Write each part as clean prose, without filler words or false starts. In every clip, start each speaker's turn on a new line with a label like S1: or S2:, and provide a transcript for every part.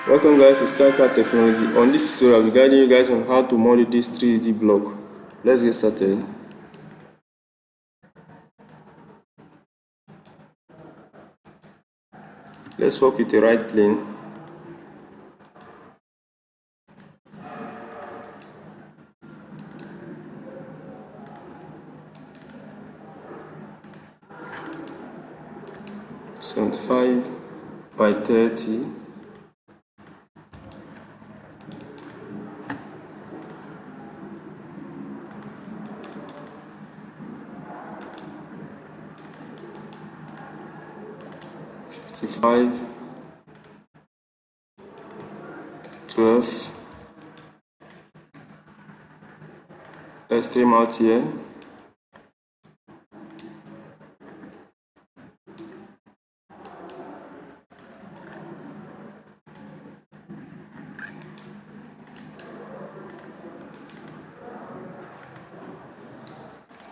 S1: Welcome guys to SKY-CAD Technology. On this tutorial, I'll be guiding you guys on how to model this 3D block. Let's get started. Let's work with the right plane. So 5 by 30. Five, 12. Let's trim out here.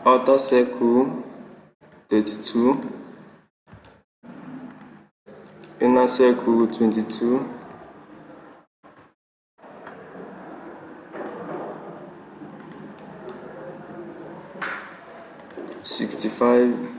S1: Outer circle 32. Inner circle 22. $65.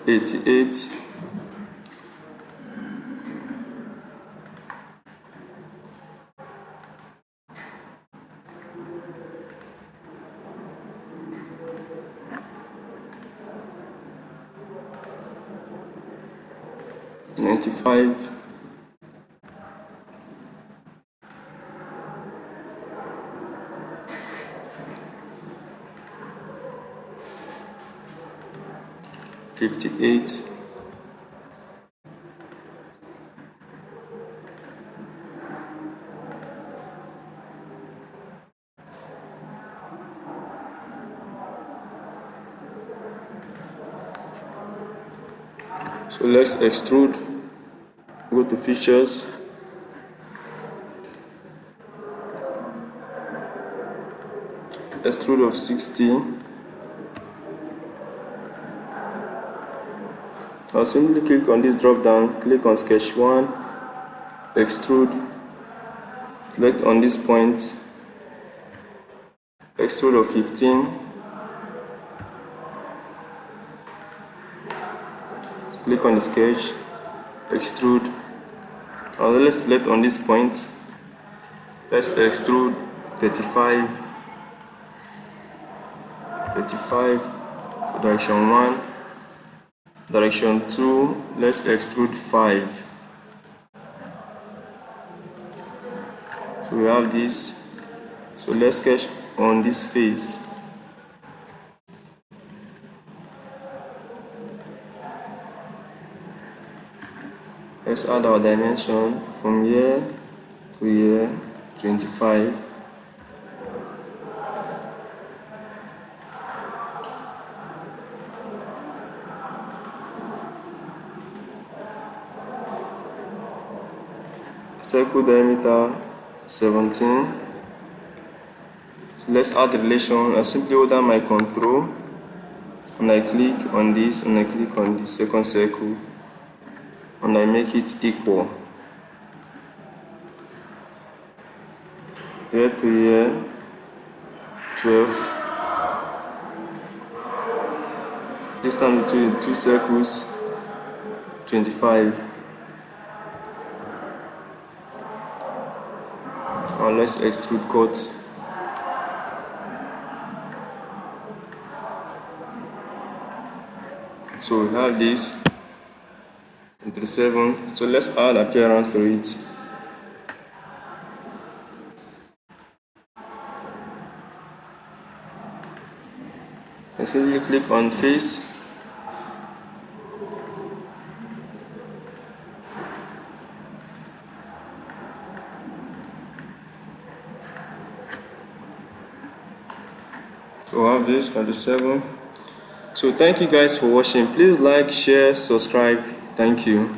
S1: $88. $95. $58. So let's extrude. Go to features. Extrude of 60. I'll simply click on this drop down, click on sketch 1, extrude, select on this point, extrude of 15, click on the sketch, extrude, and let's select on this point, let's extrude 35 for direction 1, direction 2, let's extrude 5. So we have this. So let's sketch on this face. Let's add our dimension from here to here, 25. Circle diameter 17. So let's add the relation. I simply hold down my control and I click on this and I click on the second circle and I make it equal. Here to here, 12. Distance between the two circles, 25. And let's extrude cut. So we have this 37. So let's add appearance to it. And simply click on face. So we have this 27. So thank you guys for watching. Please like, share, subscribe. Thank you.